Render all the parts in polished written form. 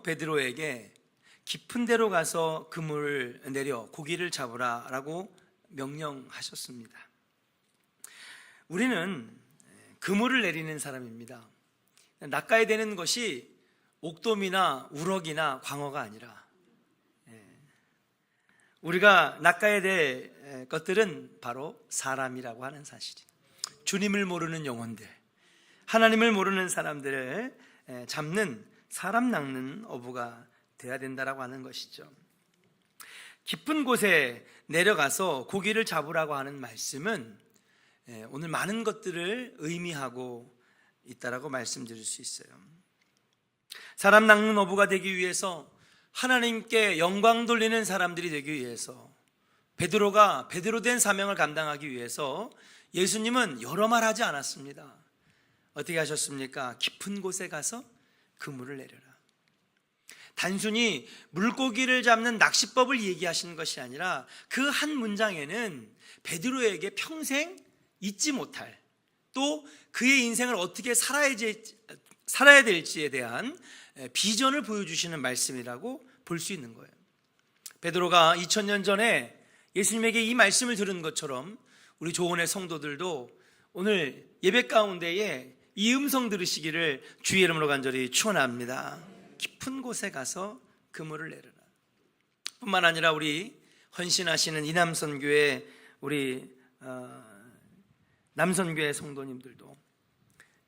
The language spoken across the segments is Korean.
베드로에게 깊은 데로 가서 그물을 내려 고기를 잡으라라고 명령하셨습니다. 우리는 그물을 내리는 사람입니다. 낚아야 되는 것이 옥돔이나 우럭이나 광어가 아니라 우리가 낚아야 될 것들은 바로 사람이라고 하는 사실이, 주님을 모르는 영혼들, 하나님을 모르는 사람들을 잡는, 사람 낚는 어부가 되어야 된다라고 하는 것이죠. 깊은 곳에 내려가서 고기를 잡으라고 하는 말씀은 오늘 많은 것들을 의미하고 있다라고 말씀드릴 수 있어요. 사람 낚는 어부가 되기 위해서, 하나님께 영광 돌리는 사람들이 되기 위해서, 베드로가 베드로 된 사명을 감당하기 위해서 예수님은 여러 말 하지 않았습니다. 어떻게 하셨습니까? 깊은 곳에 가서 그물을 내려라. 단순히 물고기를 잡는 낚시법을 얘기하시는 것이 아니라 그 한 문장에는 베드로에게 평생 잊지 못할, 또 그의 인생을 어떻게 살아야 될지에 대한 비전을 보여주시는 말씀이라고 볼 수 있는 거예요. 베드로가 2000년 전에 예수님에게 이 말씀을 들은 것처럼 우리 조원의 성도들도 오늘 예배 가운데에 이 음성 들으시기를 주의 이름으로 간절히 축원합니다. 깊은 곳에 가서 그물을 내려라. 뿐만 아니라 우리 헌신하시는 이남선교회, 우리 남선교회 성도님들도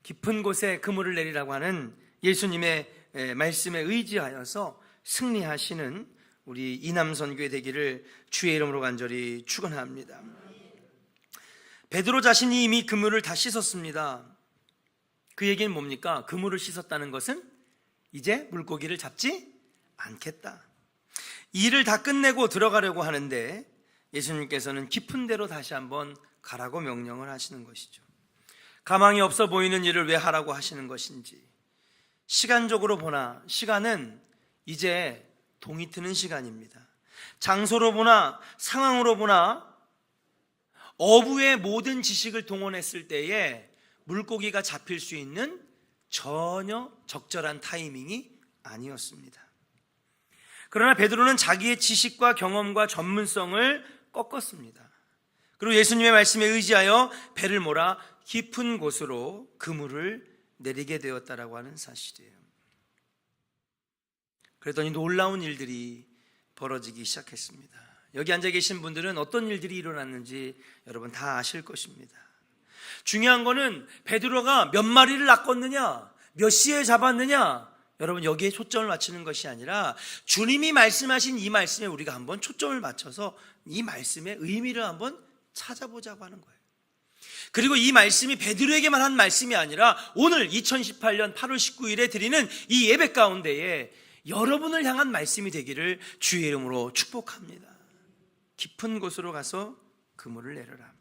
깊은 곳에 그물을 내리라고 하는 예수님의 말씀에 의지하여서 승리하시는 우리 이남선교회 되기를 주의 이름으로 간절히 축원합니다. 베드로 자신이 이미 그물을 다 씻었습니다. 그 얘기는 뭡니까? 그물을 씻었다는 것은 이제 물고기를 잡지 않겠다. 일을 다 끝내고 들어가려고 하는데 예수님께서는 깊은 데로 다시 한번 가라고 명령을 하시는 것이죠. 가망이 없어 보이는 일을 왜 하라고 하시는 것인지, 시간적으로 보나 시간은 이제 동이 트는 시간입니다. 장소로 보나 상황으로 보나 어부의 모든 지식을 동원했을 때에 물고기가 잡힐 수 있는 전혀 적절한 타이밍이 아니었습니다. 그러나 베드로는 자기의 지식과 경험과 전문성을 꺾었습니다. 그리고 예수님의 말씀에 의지하여 배를 몰아 깊은 곳으로 그물을 내리게 되었다라고 하는 사실이에요. 그랬더니 놀라운 일들이 벌어지기 시작했습니다. 여기 앉아 계신 분들은 어떤 일들이 일어났는지 여러분 다 아실 것입니다. 중요한 거는 베드로가 몇 마리를 낚았느냐, 몇 시에 잡았느냐, 여러분 여기에 초점을 맞추는 것이 아니라 주님이 말씀하신 이 말씀에 우리가 한번 초점을 맞춰서 이 말씀의 의미를 한번 찾아보자고 하는 거예요. 그리고 이 말씀이 베드로에게만 한 말씀이 아니라 오늘 2018년 8월 19일에 드리는 이 예배 가운데에 여러분을 향한 말씀이 되기를 주의 이름으로 축복합니다. 깊은 곳으로 가서 그물을 내려라.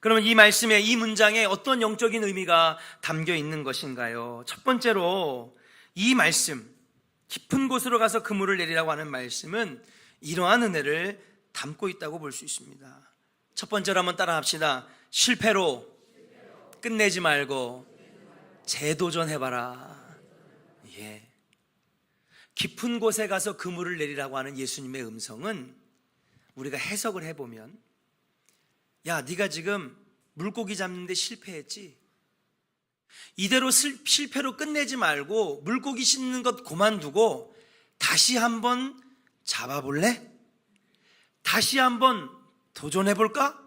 그러면 이 말씀에, 이 문장에 어떤 영적인 의미가 담겨 있는 것인가요? 첫 번째로 이 말씀, 깊은 곳으로 가서 그물을 내리라고 하는 말씀은 이러한 은혜를 담고 있다고 볼 수 있습니다. 첫 번째로 한번 따라 합시다. 실패로 끝내지 말고 재도전해봐라. 예. 깊은 곳에 가서 그물을 내리라고 하는 예수님의 음성은 우리가 해석을 해보면, 야, 네가 지금 물고기 잡는데 실패했지? 이대로 실패로 끝내지 말고 물고기 씻는 것 그만두고 다시 한번 잡아볼래? 다시 한번 도전해볼까?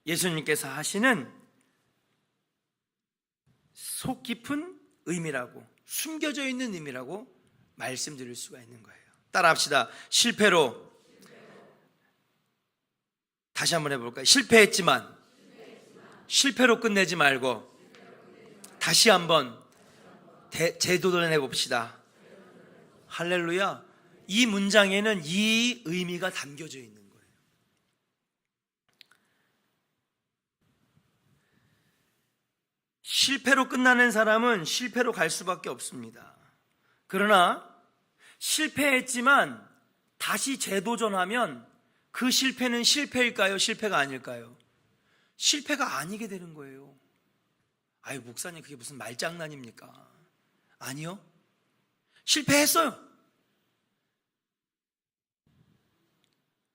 예수님께서 하시는 속 깊은 의미라고, 숨겨져 있는 의미라고 말씀드릴 수가 있는 거예요. 따라 합시다. 실패로, 다시 한번 해볼까요? 실패했지만 실패로 끝내지 말고 다시 한번 재도전해 봅시다. 할렐루야. 이 문장에는 이 의미가 담겨져 있는 거예요. 실패로 끝나는 사람은 실패로 갈 수밖에 없습니다. 그러나 실패했지만 다시 재도전하면 그 실패는 실패일까요? 실패가 아닐까요? 실패가 아니게 되는 거예요. 아유, 목사님, 그게 무슨 말장난입니까? 아니요. 실패했어요.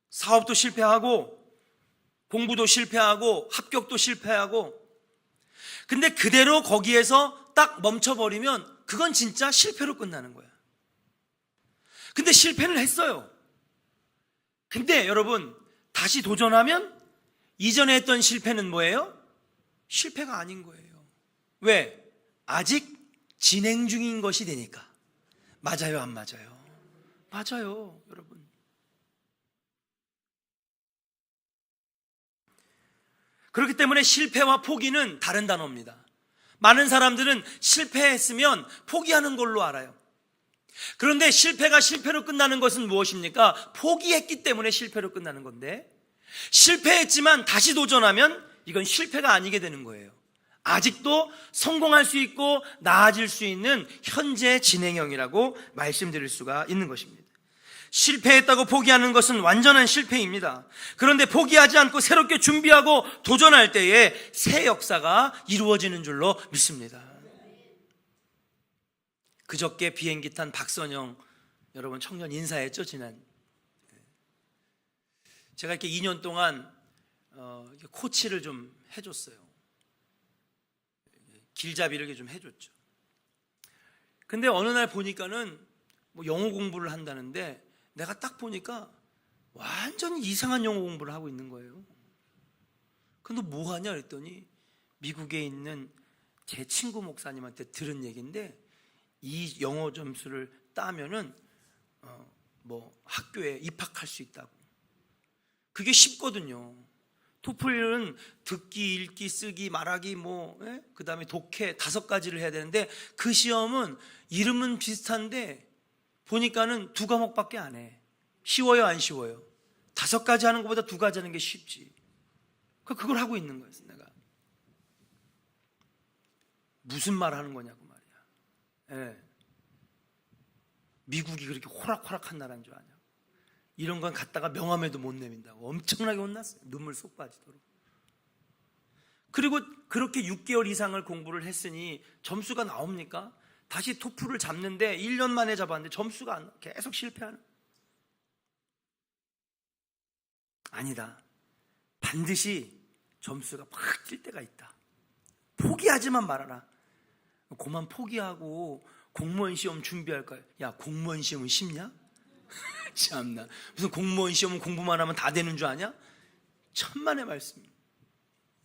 사업도 실패하고 공부도 실패하고 합격도 실패하고, 근데 그대로 거기에서 딱 멈춰버리면 그건 진짜 실패로 끝나는 거야. 근데 실패를 했어요. 근데 여러분, 다시 도전하면 이전에 했던 실패는 뭐예요? 실패가 아닌 거예요. 왜? 아직 진행 중인 것이 되니까. 맞아요, 안 맞아요? 맞아요, 여러분. 그렇기 때문에 실패와 포기는 다른 단어입니다. 많은 사람들은 실패했으면 포기하는 걸로 알아요. 그런데 실패가 실패로 끝나는 것은 무엇입니까? 포기했기 때문에 실패로 끝나는 건데, 실패했지만 다시 도전하면 이건 실패가 아니게 되는 거예요. 아직도 성공할 수 있고 나아질 수 있는 현재 진행형이라고 말씀드릴 수가 있는 것입니다. 실패했다고 포기하는 것은 완전한 실패입니다. 그런데 포기하지 않고 새롭게 준비하고 도전할 때에 새 역사가 이루어지는 줄로 믿습니다. 그저께 비행기 탄 박선영 여러분 청년 인사했죠, 지난. 제가 이렇게 2년 동안 코치를 좀 해줬어요. 길잡이를 이렇게 좀 해줬죠. 근데 어느 날 보니까는 뭐 영어 공부를 한다는데, 내가 딱 보니까 완전히 이상한 영어 공부를 하고 있는 거예요. 근데 뭐 하냐 그랬더니, 미국에 있는 제 친구 목사님한테 들은 얘기인데, 이 영어 점수를 따면은 뭐 학교에 입학할 수 있다고. 그게 쉽거든요. 토플은 듣기, 읽기, 쓰기, 말하기, 그 다음에 독해 5가지를 해야 되는데, 그 시험은 이름은 비슷한데 보니까는 2과목밖에 안 해. 쉬워요, 안 쉬워요? 5가지 하는 것보다 2가지 하는 게 쉽지. 그걸 하고 있는 거였어. 내가 무슨 말 하는 거냐고 말이야. 예. 미국이 그렇게 호락호락한 나라인 줄 아냐? 이런 건 갖다가 명함에도 못 내민다고 엄청나게 혼났어요. 눈물 쏙 빠지도록. 그리고 그렇게 6개월 이상을 공부를 했으니 점수가 나옵니까? 다시 토플을 잡는데 1년 만에 잡았는데 점수가 안 나와. 계속 실패하는. 아니다. 반드시 점수가 확 뛸 때가 있다. 포기하지만 말아라. 그만 포기하고 공무원 시험 준비할 거야. 야, 공무원 시험은 쉽냐? 참나. 무슨 공무원 시험은 공부만 하면 다 되는 줄 아냐? 천만의 말씀입니다.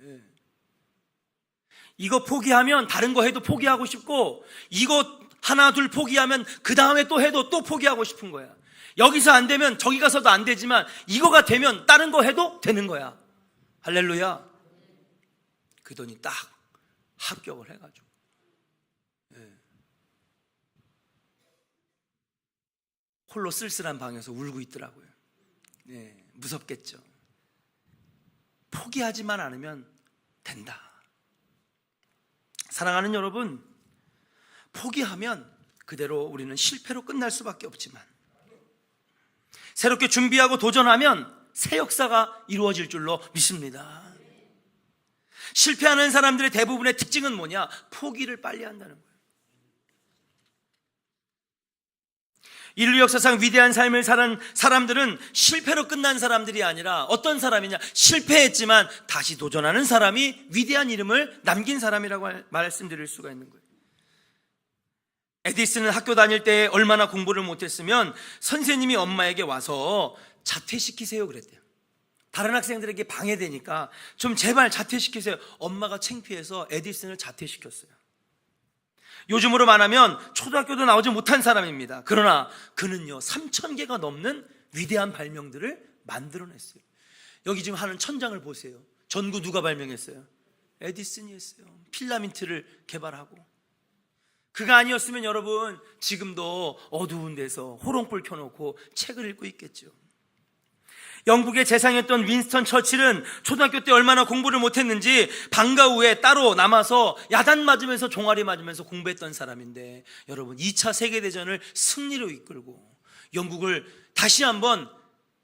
예. 이거 포기하면 다른 거 해도 포기하고 싶고, 이거 하나 둘 포기하면 그 다음에 또 해도 또 포기하고 싶은 거야. 여기서 안 되면 저기 가서도 안 되지만 이거가 되면 다른 거 해도 되는 거야. 할렐루야. 그러더니 딱 합격을 해가지고, 예. 홀로 쓸쓸한 방에서 울고 있더라고요. 예, 무섭겠죠. 포기하지만 않으면 된다. 사랑하는 여러분, 포기하면 그대로 우리는 실패로 끝날 수밖에 없지만, 새롭게 준비하고 도전하면 새 역사가 이루어질 줄로 믿습니다. 실패하는 사람들의 대부분의 특징은 뭐냐? 포기를 빨리 한다는 거예요. 인류 역사상 위대한 삶을 산 사람들은 실패로 끝난 사람들이 아니라 어떤 사람이냐? 실패했지만 다시 도전하는 사람이 위대한 이름을 남긴 사람이라고 말씀드릴 수가 있는 거예요. 에디슨은 학교 다닐 때 얼마나 공부를 못했으면 선생님이 엄마에게 와서 자퇴시키세요 그랬대요. 다른 학생들에게 방해되니까 좀 제발 자퇴시키세요. 엄마가 창피해서 에디슨을 자퇴시켰어요. 요즘으로 말하면 초등학교도 나오지 못한 사람입니다. 그러나 그는요 3,000개가 넘는 위대한 발명들을 만들어냈어요. 여기 지금 하는 천장을 보세요. 전구 누가 발명했어요? 에디슨이 했어요. 필라멘트를 개발하고. 그가 아니었으면 여러분 지금도 어두운 데서 호롱불 켜놓고 책을 읽고 있겠죠. 영국의 재상이었던 윈스턴 처칠은 초등학교 때 얼마나 공부를 못했는지 방과 후에 따로 남아서 야단 맞으면서 종아리 맞으면서 공부했던 사람인데, 여러분 2차 세계대전을 승리로 이끌고 영국을 다시 한번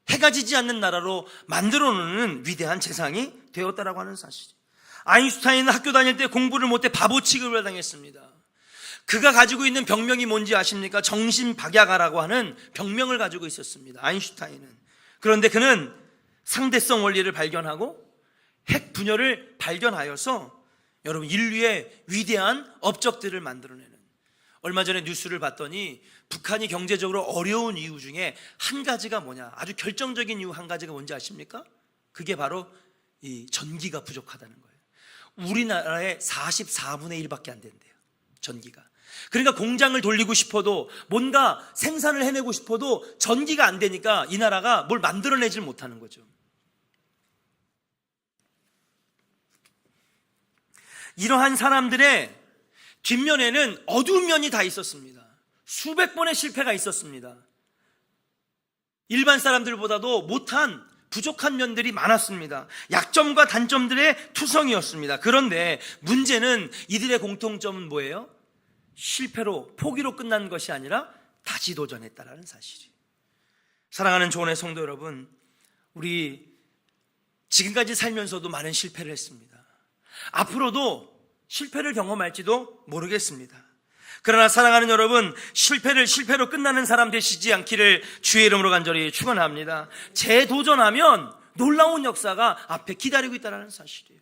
해가 지지 않는 나라로 만들어 놓는 위대한 재상이 되었다라고 하는 사실이에요. 아인슈타인은 학교 다닐 때 공부를 못해 바보 취급을 당했습니다. 그가 가지고 있는 병명이 뭔지 아십니까? 정신박약아라고 하는 병명을 가지고 있었습니다. 아인슈타인은. 그런데 그는 상대성 원리를 발견하고 핵 분열을 발견하여서 여러분 인류의 위대한 업적들을 만들어내는, 얼마 전에 뉴스를 봤더니 북한이 경제적으로 어려운 이유 중에 한 가지가 뭐냐, 아주 결정적인 이유 한 가지가 뭔지 아십니까? 그게 바로 이 전기가 부족하다는 거예요. 우리나라의 44분의 1밖에 안 된대요, 전기가. 그러니까 공장을 돌리고 싶어도, 뭔가 생산을 해내고 싶어도 전기가 안 되니까 이 나라가 뭘 만들어내질 못하는 거죠. 이러한 사람들의 뒷면에는 어두운 면이 다 있었습니다. 수백 번의 실패가 있었습니다. 일반 사람들보다도 못한, 부족한 면들이 많았습니다. 약점과 단점들의 투성이었습니다. 그런데 문제는 이들의 공통점은 뭐예요? 실패로, 포기로 끝난 것이 아니라 다시 도전했다라는 사실이에요. 사랑하는 조언의 성도 여러분, 우리 지금까지 살면서도 많은 실패를 했습니다. 앞으로도 실패를 경험할지도 모르겠습니다. 그러나 사랑하는 여러분, 실패로 끝나는 사람 되시지 않기를 주의 이름으로 간절히 축원합니다. 재도전하면 놀라운 역사가 앞에 기다리고 있다는 사실이에요.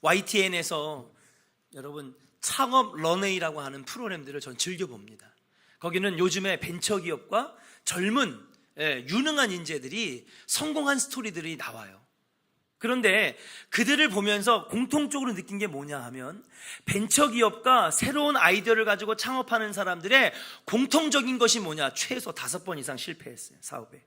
YTN에서 여러분 창업 런웨이라고 하는 프로그램들을 전 즐겨봅니다. 거기는 요즘에 벤처기업과 젊은 유능한 인재들이 성공한 스토리들이 나와요. 그런데 그들을 보면서 공통적으로 느낀 게 뭐냐 하면, 벤처기업과 새로운 아이디어를 가지고 창업하는 사람들의 공통적인 것이 뭐냐, 최소 5번 이상 실패했어요, 사업에.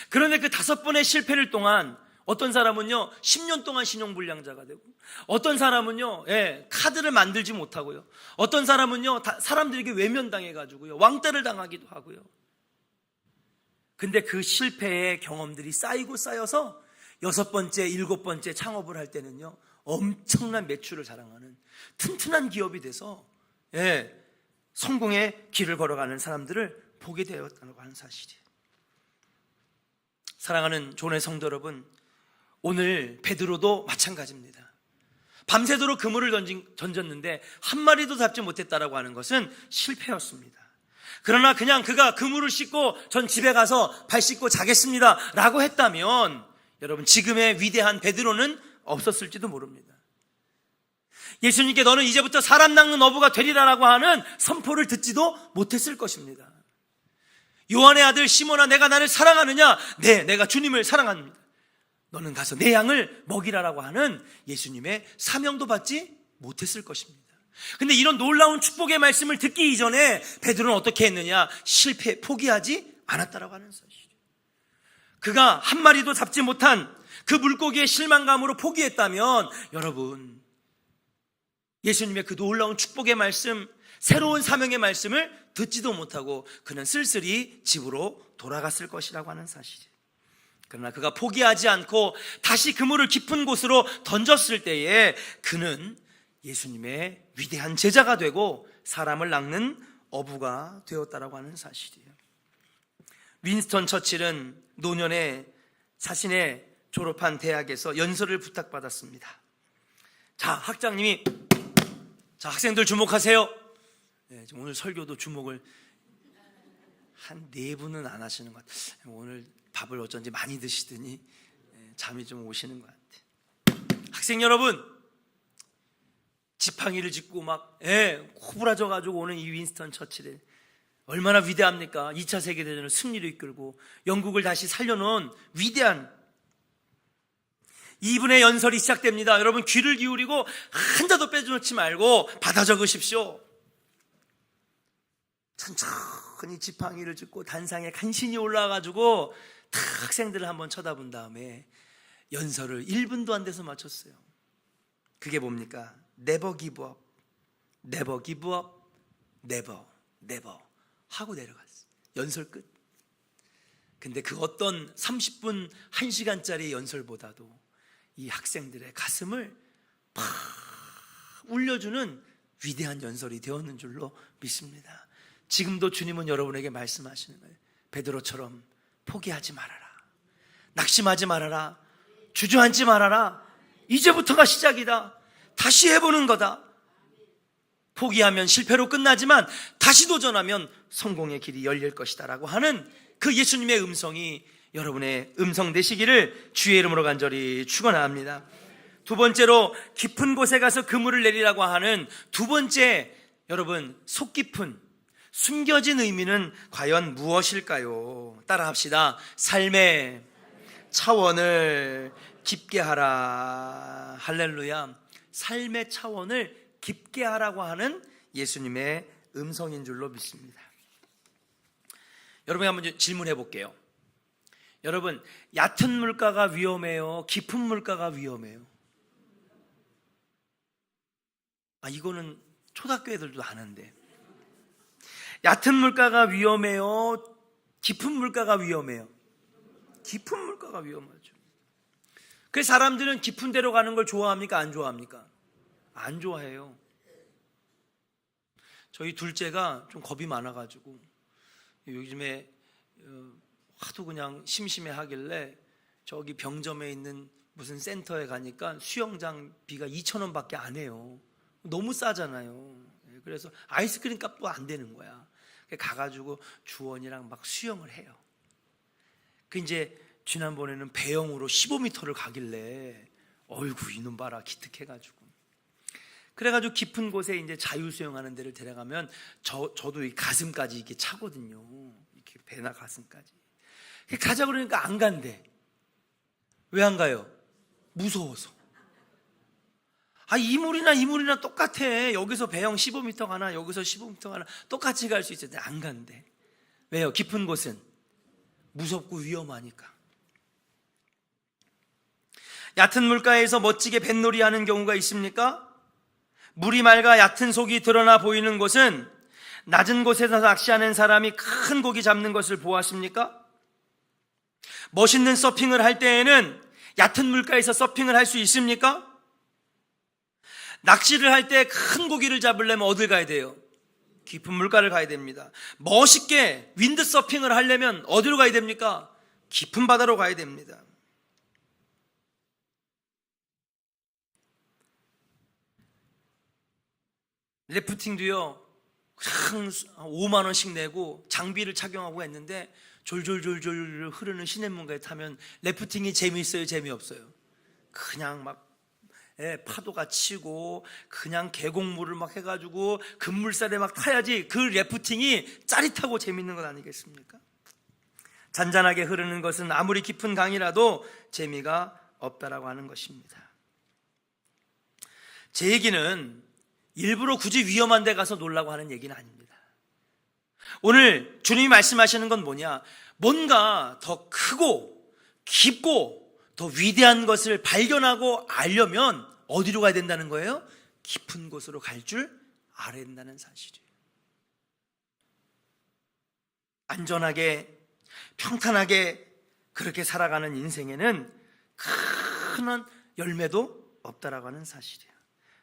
그런데 그 5번의 실패를 동안 어떤 사람은요 10년 동안 신용불량자가 되고, 어떤 사람은요 카드를 만들지 못하고요, 어떤 사람은요 사람들에게 외면당해가지고요 왕따를 당하기도 하고요. 근데 그 실패의 경험들이 쌓이고 쌓여서 6번째, 7번째 창업을 할 때는요 엄청난 매출을 자랑하는 튼튼한 기업이 돼서 성공의 길을 걸어가는 사람들을 보게 되었다고 하는 사실이에요. 사랑하는 조언의 성도 여러분, 오늘 베드로도 마찬가지입니다. 밤새도록 그물을 던졌는데 한 마리도 잡지 못했다라고 하는 것은 실패였습니다. 그러나 그냥 그가 그물을 씻고 전 집에 가서 발 씻고 자겠습니다 라고 했다면 여러분 지금의 위대한 베드로는 없었을지도 모릅니다. 예수님께 너는 이제부터 사람 낚는 어부가 되리라라고 하는 선포를 듣지도 못했을 것입니다. 요한의 아들 시몬아, 내가 나를 사랑하느냐? 네, 내가 주님을 사랑합니다. 너는 가서 내 양을 먹이라라고 하는 예수님의 사명도 받지 못했을 것입니다. 근데 이런 놀라운 축복의 말씀을 듣기 이전에 베드로는 어떻게 했느냐? 포기하지 않았다라고 하는 사실이에요. 그가 한 마리도 잡지 못한 그 물고기의 실망감으로 포기했다면 여러분, 예수님의 그 놀라운 축복의 말씀, 새로운 사명의 말씀을 듣지도 못하고 그는 쓸쓸히 집으로 돌아갔을 것이라고 하는 사실이에요. 그러나 그가 포기하지 않고 다시 그물을 깊은 곳으로 던졌을 때에 그는 예수님의 위대한 제자가 되고 사람을 낚는 어부가 되었다라고 하는 사실이에요. 윈스턴 처칠은 노년에 자신의 졸업한 대학에서 연설을 부탁받았습니다. 자, 학장님이, 자, 학생들 주목하세요. 네, 오늘 설교도 주목을 한 4분은 안 하시는 것 같아요. 오늘 밥을 어쩐지 많이 드시더니 잠이 좀 오시는 것 같아요. 학생 여러분, 지팡이를 짚고 막 호부라져가지고 오는 이 윈스턴 처칠이 얼마나 위대합니까? 2차 세계대전을 승리로 이끌고 영국을 다시 살려놓은 위대한, 이분의 연설이 시작됩니다. 여러분 귀를 기울이고 한자도 빼놓지 말고 받아 적으십시오. 천천히 지팡이를 짚고 단상에 간신히 올라와가지고 다 학생들을 한번 쳐다본 다음에 연설을 1분도 안 돼서 마쳤어요. 그게 뭡니까? Never give up, never give up, never, never 하고 내려갔어요. 연설 끝. 근데 그 어떤 30분, 1시간짜리 연설보다도 이 학생들의 가슴을 팍 울려주는 위대한 연설이 되었는 줄로 믿습니다. 지금도 주님은 여러분에게 말씀하시는 거예요. 베드로처럼 포기하지 말아라, 낙심하지 말아라, 주저앉지 말아라. 이제부터가 시작이다. 다시 해보는 거다. 포기하면 실패로 끝나지만 다시 도전하면 성공의 길이 열릴 것이다 라고 하는 그 예수님의 음성이 여러분의 음성 되시기를 주의 이름으로 간절히 축원합니다. 두 번째로 깊은 곳에 가서 그물을 내리라고 하는 두 번째, 여러분, 속 깊은 숨겨진 의미는 과연 무엇일까요? 따라합시다. 삶의 차원을 깊게 하라. 할렐루야. 삶의 차원을 깊게 하라고 하는 예수님의 음성인 줄로 믿습니다. 여러분, 한번 질문해 볼게요. 여러분, 얕은 물가가 위험해요? 깊은 물가가 위험해요? 이거는 초등학교 애들도 아는데. 얕은 물가가 위험해요? 깊은 물가가 위험해요? 깊은 물가가 위험하죠. 그래서 사람들은 깊은 데로 가는 걸 좋아합니까? 안 좋아합니까? 안 좋아해요. 저희 둘째가 좀 겁이 많아가지고 요즘에 하도 그냥 심심해 하길래 저기 병점에 있는 무슨 센터에 가니까 수영장비가 2,000원 밖에 안 해요. 너무 싸잖아요. 그래서 아이스크림 값도 안 되는 거야. 가가지고 주원이랑 막 수영을 해요. 그 이제 지난번에는 배영으로 15m를 가길래 어이구 이놈 봐라 기특해가지고, 그래가지고 깊은 곳에 이제 자유수영하는 데를 데려가면 저도 이 가슴까지 이렇게 차거든요. 이렇게 배나 가슴까지. 가자 그러니까 안 간대. 왜 안 가요? 무서워서. 이 물이나 똑같아. 여기서 배영 15m 가나 여기서 15m 가나 똑같이 갈 수 있는데 안 간대. 왜요? 깊은 곳은 무섭고 위험하니까. 얕은 물가에서 멋지게 뱃놀이 하는 경우가 있습니까? 물이 맑아 얕은 속이 드러나 보이는 곳은 낮은 곳에서 낚시하는 사람이 큰 고기 잡는 것을 보았습니까? 멋있는 서핑을 할 때에는 얕은 물가에서 서핑을 할 수 있습니까? 낚시를 할 때 큰 고기를 잡으려면 어딜 가야 돼요? 깊은 물가를 가야 됩니다. 멋있게 윈드 서핑을 하려면 어디로 가야 됩니까? 깊은 바다로 가야 됩니다. 래프팅도요, 5만 원씩 내고 장비를 착용하고 했는데 졸졸졸졸 흐르는 시냇물가에 타면 래프팅이 재미있어요? 재미없어요? 그냥 막 파도가 치고 그냥 계곡물을 막 해가지고 급물살에 막 타야지 그 래프팅이 짜릿하고 재밌는 것 아니겠습니까? 잔잔하게 흐르는 것은 아무리 깊은 강이라도 재미가 없다라고 하는 것입니다. 제 얘기는 일부러 굳이 위험한 데 가서 놀라고 하는 얘기는 아닙니다. 오늘 주님이 말씀하시는 건 뭐냐? 뭔가 더 크고 깊고 더 위대한 것을 발견하고 알려면 어디로 가야 된다는 거예요? 깊은 곳으로 갈 줄 알아야 된다는 사실이에요. 안전하게 평탄하게 그렇게 살아가는 인생에는 큰 열매도 없다라고 하는 사실이에요.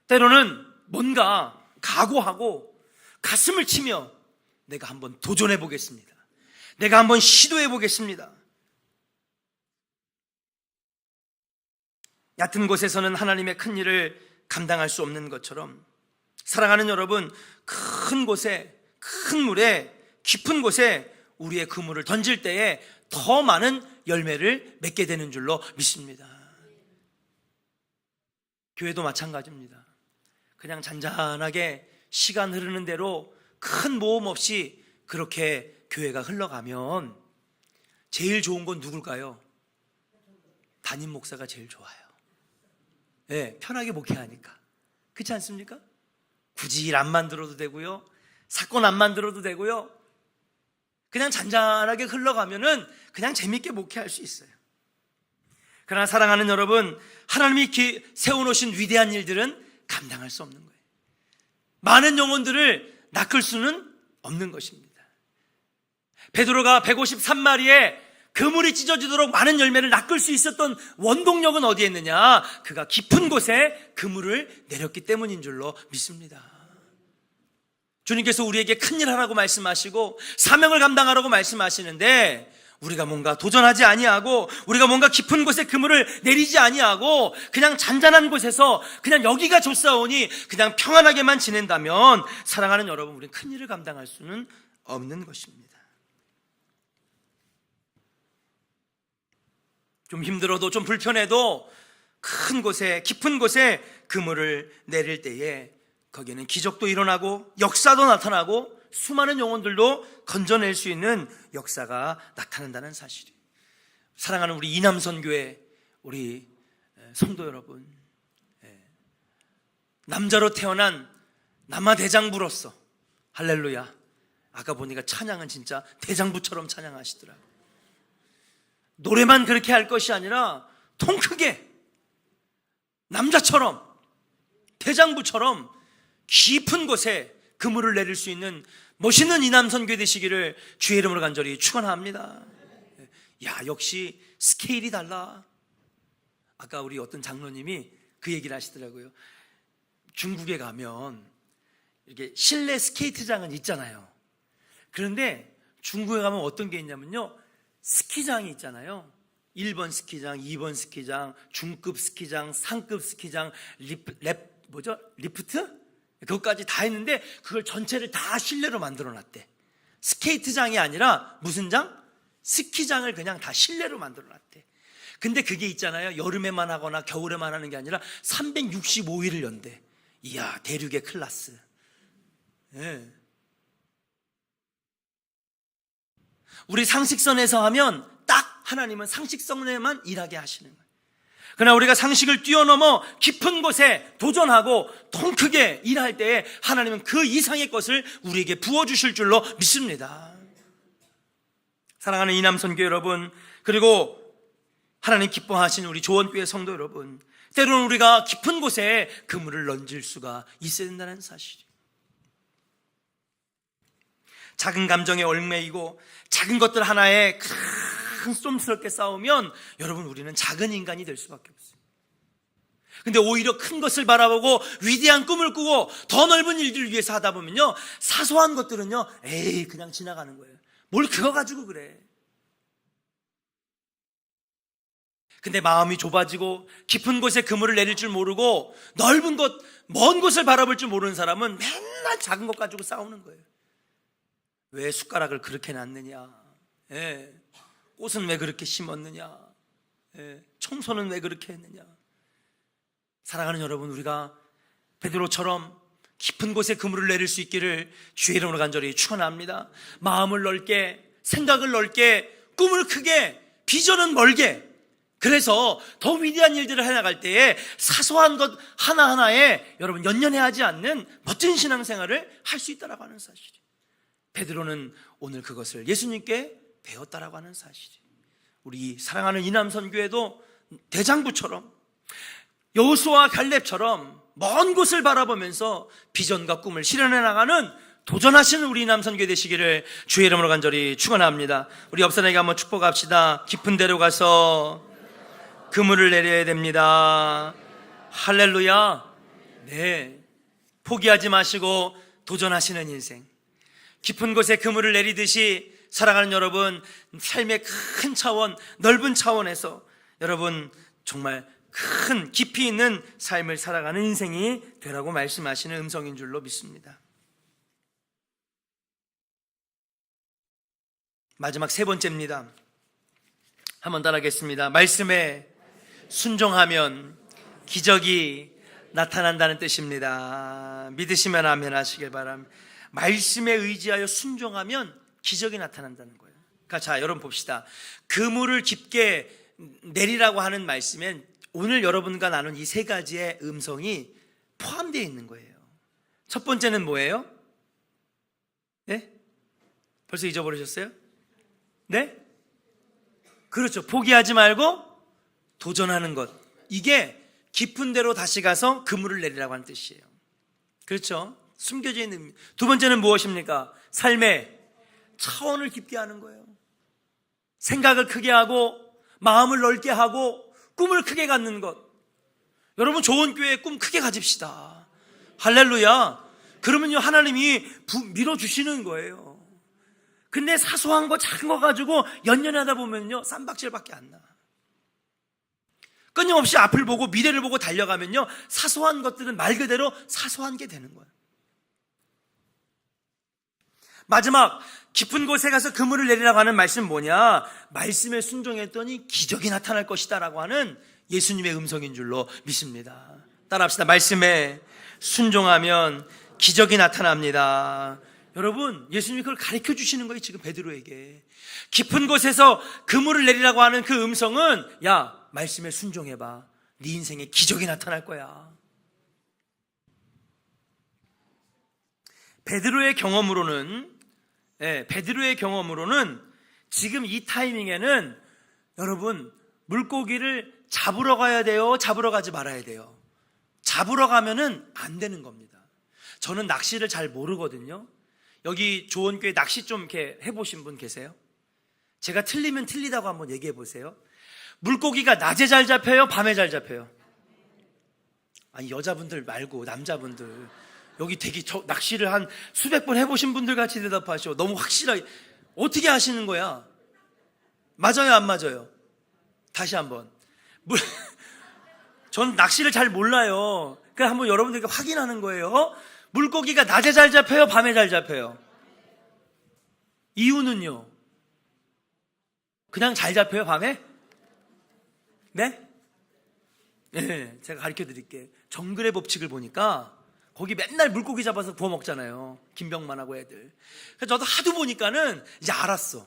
때로는 뭔가 각오하고 가슴을 치며 내가 한번 도전해 보겠습니다. 내가 한번 시도해 보겠습니다. 얕은 곳에서는 하나님의 큰 일을 감당할 수 없는 것처럼 사랑하는 여러분, 큰 곳에, 큰 물에, 깊은 곳에 우리의 그물을 던질 때에 더 많은 열매를 맺게 되는 줄로 믿습니다. 교회도 마찬가지입니다. 그냥 잔잔하게 시간 흐르는 대로 큰 모험 없이 그렇게 교회가 흘러가면 제일 좋은 건 누굴까요? 담임 목사가 제일 좋아요. 네, 편하게 목회하니까. 그렇지 않습니까? 굳이 일 안 만들어도 되고요, 사건 안 만들어도 되고요, 그냥 잔잔하게 흘러가면은 그냥 재밌게 목회할 수 있어요. 그러나 사랑하는 여러분, 하나님이 세워놓으신 위대한 일들은 감당할 수 없는 거예요. 많은 영혼들을 낚을 수는 없는 것입니다. 베드로가 153마리에 그물이 찢어지도록 많은 열매를 낚을 수 있었던 원동력은 어디에 있느냐? 그가 깊은 곳에 그물을 내렸기 때문인 줄로 믿습니다. 주님께서 우리에게 큰일 하라고 말씀하시고 사명을 감당하라고 말씀하시는데 우리가 뭔가 도전하지 아니하고 우리가 뭔가 깊은 곳에 그물을 내리지 아니하고 그냥 잔잔한 곳에서 그냥 여기가 좋사오니 그냥 평안하게만 지낸다면 사랑하는 여러분, 우리는 큰 일을 감당할 수는 없는 것입니다. 좀 힘들어도 좀 불편해도 큰 곳에 깊은 곳에 그물을 내릴 때에 거기에는 기적도 일어나고 역사도 나타나고 수많은 영혼들도 건져낼 수 있는 역사가 나타난다는 사실이에요. 사랑하는 우리 이남선교회 우리 성도 여러분, 남자로 태어난 남아대장부로서 할렐루야. 아까 보니까 찬양은 진짜 대장부처럼 찬양하시더라고요. 노래만 그렇게 할 것이 아니라 통 크게 남자처럼 대장부처럼 깊은 곳에 그물을 내릴 수 있는 멋있는 이남선교회 되시기를 주의 이름으로 간절히 축원합니다. 야, 역시 스케일이 달라. 아까 우리 어떤 장로님이 그 얘기를 하시더라고요. 중국에 가면 이렇게 실내 스케이트장은 있잖아요. 그런데 중국에 가면 어떤 게 있냐면요, 스키장이 있잖아요. 1번 스키장, 2번 스키장, 중급 스키장, 상급 스키장, 리프트? 그것까지 다 했는데 그걸 전체를 다 실내로 만들어 놨대. 스케이트장이 아니라 무슨 장? 스키장을 그냥 다 실내로 만들어 놨대. 근데 그게 있잖아요, 여름에만 하거나 겨울에만 하는 게 아니라 365일을 연대. 이야, 대륙의 클래스. 예. 우리 상식선에서 하면 딱 하나님은 상식선에만 일하게 하시는 거예요. 그러나 우리가 상식을 뛰어넘어 깊은 곳에 도전하고 통 크게 일할 때에 하나님은 그 이상의 것을 우리에게 부어주실 줄로 믿습니다. 사랑하는 이남선교 여러분, 그리고 하나님 기뻐하시는 우리 조원교회 성도 여러분, 때로는 우리가 깊은 곳에 그물을 던질 수가 있어야 된다는 사실이에요. 작은 감정에 얽매이고 작은 것들 하나에 큰 쏨스럽게 싸우면 여러분, 우리는 작은 인간이 될 수밖에 없어요. 근데 오히려 큰 것을 바라보고 위대한 꿈을 꾸고 더 넓은 일들을 위해서 하다 보면요, 사소한 것들은요, 에이, 그냥 지나가는 거예요. 뭘 그거 가지고 그래. 근데 마음이 좁아지고 깊은 곳에 그물을 내릴 줄 모르고 넓은 곳, 먼 곳을 바라볼 줄 모르는 사람은 맨날 작은 것 가지고 싸우는 거예요. 왜 숟가락을 그렇게 놨느냐, 꽃은 왜 그렇게 심었느냐, 청소는 왜 그렇게 했느냐. 사랑하는 여러분, 우리가 베드로처럼 깊은 곳에 그물을 내릴 수 있기를 주의 이름으로 간절히 축원합니다. 마음을 넓게, 생각을 넓게, 꿈을 크게, 비전은 멀게. 그래서 더 위대한 일들을 해나갈 때에 사소한 것 하나하나에 여러분 연연해하지 않는 멋진 신앙생활을 할 수 있다라고 하는 사실이에요. 베드로는 오늘 그것을 예수님께 배웠다라고 하는 사실이에요. 우리 사랑하는 이남선교회도 대장부처럼 여호수아와 갈렙처럼 먼 곳을 바라보면서 비전과 꿈을 실현해 나가는 도전하시는 우리 이남선교회 되시기를 주의 이름으로 간절히 축원합니다. 우리 옆 사람에게 한번 축복합시다. 깊은 데로 가서 그물을 내려야 됩니다. 할렐루야. 네, 포기하지 마시고 도전하시는 인생, 깊은 곳에 그물을 내리듯이 사랑하는 여러분, 삶의 큰 차원, 넓은 차원에서 여러분 정말 큰 깊이 있는 삶을 살아가는 인생이 되라고 말씀하시는 음성인 줄로 믿습니다. 마지막 세 번째입니다. 한번 따라하겠습니다. 말씀에 순종하면 기적이 나타난다는 뜻입니다. 믿으시면 아멘 하시길 바랍니다. 말씀에 의지하여 순종하면 기적이 나타난다는 거예요. 그러니까 자, 여러분 봅시다. 그물을 깊게 내리라고 하는 말씀엔 오늘 여러분과 나눈 이 세 가지의 음성이 포함되어 있는 거예요. 첫 번째는 뭐예요? 네? 벌써 잊어버리셨어요? 네? 그렇죠. 포기하지 말고 도전하는 것. 이게 깊은 데로 다시 가서 그물을 내리라고 하는 뜻이에요. 그렇죠? 숨겨져 있는 의미. 두 번째는 무엇입니까? 삶의 차원을 깊게 하는 거예요. 생각을 크게 하고 마음을 넓게 하고 꿈을 크게 갖는 것. 여러분, 좋은 교회에 꿈 크게 가집시다. 할렐루야. 그러면요, 하나님이 밀어주시는 거예요. 근데 사소한 거 작은 거 가지고 연연하다 보면요 쌈박질밖에 안 나. 끊임없이 앞을 보고 미래를 보고 달려가면요 사소한 것들은 말 그대로 사소한 게 되는 거예요. 마지막 깊은 곳에 가서 그물을 내리라고 하는 말씀은 뭐냐? 말씀에 순종했더니 기적이 나타날 것이다 라고 하는 예수님의 음성인 줄로 믿습니다. 따라합시다. 말씀에 순종하면 기적이 나타납니다. 여러분, 예수님이 그걸 가르쳐 주시는 거예요. 지금 베드로에게 깊은 곳에서 그물을 내리라고 하는 그 음성은, 야, 말씀에 순종해봐. 네 인생에 기적이 나타날 거야. 베드로의 경험으로는 지금 이 타이밍에는 여러분 물고기를 잡으러 가야 돼요? 잡으러 가지 말아야 돼요? 잡으러 가면은 안 되는 겁니다. 저는 낚시를 잘 모르거든요. 여기 조원교회 낚시 좀 이렇게 해보신 분 계세요? 제가 틀리면 틀리다고 한번 얘기해 보세요. 물고기가 낮에 잘 잡혀요? 밤에 잘 잡혀요? 아니 여자분들 말고 남자분들 여기 되게 낚시를 한 수백 번 해보신 분들 같이 대답하셔. 너무 확실하게 어떻게 하시는 거야? 맞아요 안 맞아요? 다시 한번 전 낚시를 잘 몰라요. 그러니까 한번 여러분들께 확인하는 거예요. 물고기가 낮에 잘 잡혀요? 밤에 잘 잡혀요? 이유는요? 그냥 잘 잡혀요? 밤에? 네? 네, 제가 가르쳐 드릴게요. 정글의 법칙을 보니까 거기 맨날 물고기 잡아서 구워 먹잖아요. 김병만하고 애들. 그래서 저도 하도 보니까는 이제 알았어.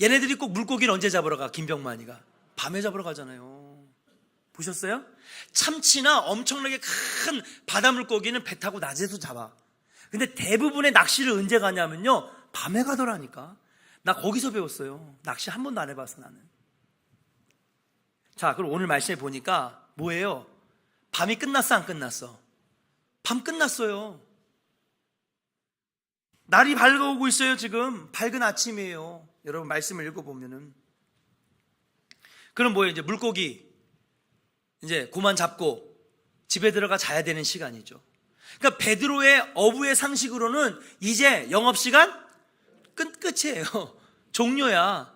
얘네들이 꼭 물고기를 언제 잡으러 가? 김병만이가 밤에 잡으러 가잖아요. 보셨어요? 참치나 엄청나게 큰 바다 물고기는 배 타고 낮에도 잡아. 근데 대부분의 낚시를 언제 가냐면요 밤에 가더라니까. 나 거기서 배웠어요. 낚시 한 번도 안 해봐서 나는. 자, 그럼 오늘 말씀해 보니까 뭐예요? 밤이 끝났어 안 끝났어? 밤 끝났어요. 날이 밝아오고 있어요. 지금 밝은 아침이에요. 여러분 말씀을 읽어보면은 그럼 뭐예요? 이제 물고기 이제 그만 잡고 집에 들어가 자야 되는 시간이죠. 그러니까 베드로의 어부의 상식으로는 이제 영업시간 끝이에요. 종료야.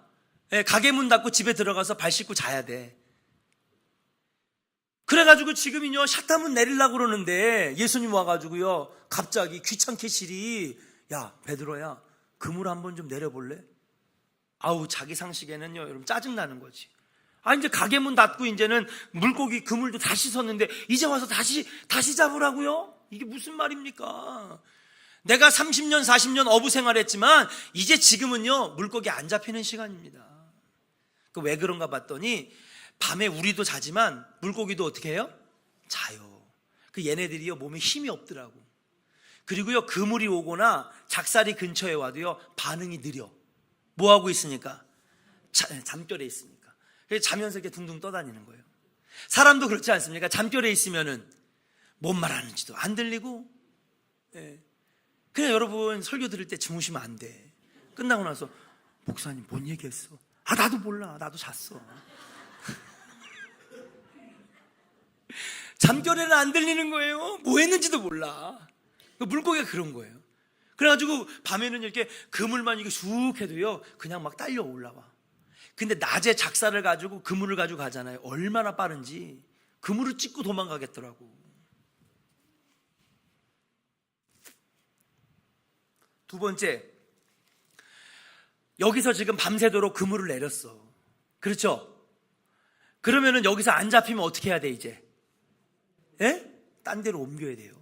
가게 문 닫고 집에 들어가서 발 씻고 자야 돼. 그래가지고 지금은요 샷하면 내리려고 그러는데 예수님 와가지고요 갑자기 귀찮게 시리 야 베드로야 그물 한번 좀 내려볼래? 아우 자기 상식에는요 여러분 짜증나는 거지. 아 이제 가게 문 닫고 이제는 물고기 그물도 다 씻었는데 이제 와서 다시 다시 잡으라고요? 이게 무슨 말입니까? 내가 30년 40년 어부 생활했지만 이제 지금은요 물고기 안 잡히는 시간입니다. 왜 그런가 봤더니 밤에 우리도 자지만 물고기도 어떻게 해요? 자요. 그 얘네들이요 몸에 힘이 없더라고. 그리고요 그물이 오거나 작살이 근처에 와도요 반응이 느려. 뭐 하고 있으니까? 잠결에 있으니까. 그래서 자면서 이렇게 둥둥 떠다니는 거예요. 사람도 그렇지 않습니까? 잠결에 있으면은 뭔 말하는지도 안 들리고. 예. 그래 여러분 설교 들을 때 주무시면 안 돼. 끝나고 나서 목사님 뭔 얘기했어? 아 나도 몰라. 나도 잤어. 잠결에는 안 들리는 거예요. 뭐 했는지도 몰라. 물고기가 그런 거예요. 그래가지고 밤에는 이렇게 그물만 이렇게 쑥 해도요 그냥 막 딸려 올라와. 근데 낮에 작사를 가지고 그물을 가지고 가잖아요. 얼마나 빠른지 그물을 찍고 도망가겠더라고. 두 번째, 여기서 지금 밤새도록 그물을 내렸어. 그렇죠? 그러면은 여기서 안 잡히면 어떻게 해야 돼 이제? 예? 딴 데로 옮겨야 돼요.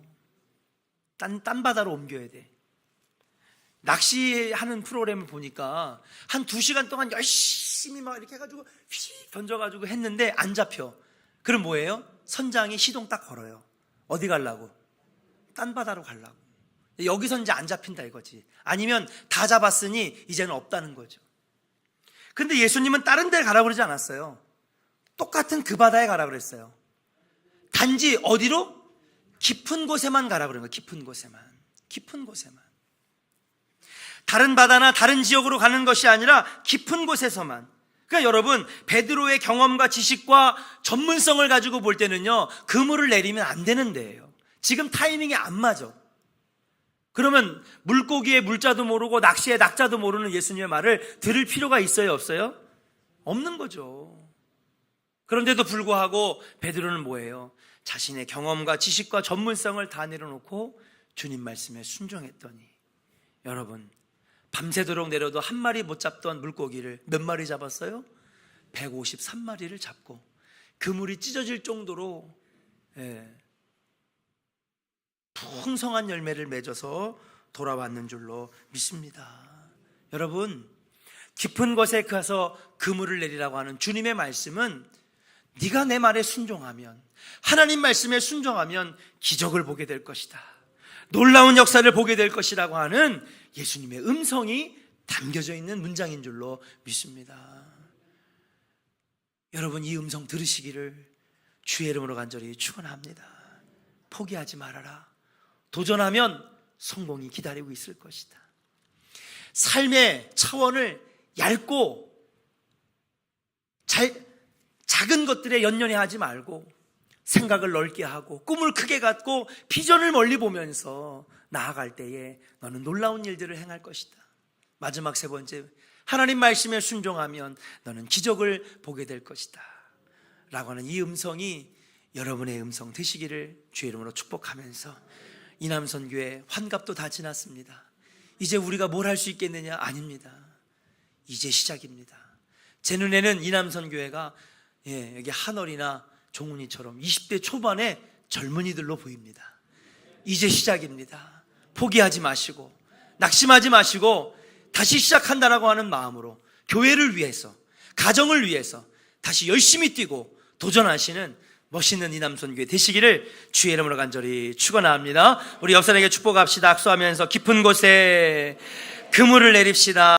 딴 바다로 옮겨야 돼. 낚시하는 프로그램을 보니까 한 2시간 동안 열심히 막 이렇게 해가지고 휙 던져가지고 했는데 안 잡혀. 그럼 뭐예요? 선장이 시동 딱 걸어요. 어디 가려고? 딴 바다로 가려고. 여기서 이제 안 잡힌다 이거지. 아니면 다 잡았으니 이제는 없다는 거죠. 근데 예수님은 다른 데 가라고 그러지 않았어요. 똑같은 그 바다에 가라고 그랬어요. 단지 어디로? 깊은 곳에만 가라고 그런 거예요. 깊은 곳에만. 다른 바다나 다른 지역으로 가는 것이 아니라 깊은 곳에서만. 그러니까 여러분 베드로의 경험과 지식과 전문성을 가지고 볼 때는요 그물을 내리면 안 되는 데예요. 지금 타이밍이 안 맞아. 그러면 물고기의 물자도 모르고 낚시의 낙자도 모르는 예수님의 말을 들을 필요가 있어요, 없어요? 없는 거죠. 그런데도 불구하고 베드로는 뭐예요? 자신의 경험과 지식과 전문성을 다 내려놓고 주님 말씀에 순종했더니, 여러분, 밤새도록 내려도 한 마리 못 잡던 물고기를 몇 마리 잡았어요? 153마리를 잡고 그물이 찢어질 정도로 풍성한 열매를 맺어서 돌아왔는 줄로 믿습니다. 여러분, 깊은 곳에 가서 그물을 내리라고 하는 주님의 말씀은 네가 내 말에 순종하면, 하나님 말씀에 순종하면 기적을 보게 될 것이다, 놀라운 역사를 보게 될 것이라고 하는 예수님의 음성이 담겨져 있는 문장인 줄로 믿습니다. 여러분, 이 음성 들으시기를 주의 이름으로 간절히 축원합니다. 포기하지 말아라. 도전하면 성공이 기다리고 있을 것이다. 삶의 차원을 얇고 작은 것들에 연연해하지 말고 생각을 넓게 하고 꿈을 크게 갖고 비전을 멀리 보면서 나아갈 때에 너는 놀라운 일들을 행할 것이다. 마지막 세 번째, 하나님 말씀에 순종하면 너는 기적을 보게 될 것이다 라고 하는 이 음성이 여러분의 음성 되시기를 주의 이름으로 축복하면서, 이남선교회 환갑도 다 지났습니다. 이제 우리가 뭘 할 수 있겠느냐? 아닙니다. 이제 시작입니다. 제 눈에는 이남선교회가 여기 한월이나 종훈이처럼 20대 초반의 젊은이들로 보입니다. 이제 시작입니다. 포기하지 마시고 낙심하지 마시고 다시 시작한다라고 하는 마음으로 교회를 위해서, 가정을 위해서 다시 열심히 뛰고 도전하시는 멋있는 이남선교회 되시기를 주의 이름으로 간절히 축원합니다. 우리 옆 사람에게 축복합시다. 악수하면서 깊은 곳에 그물을 내립시다.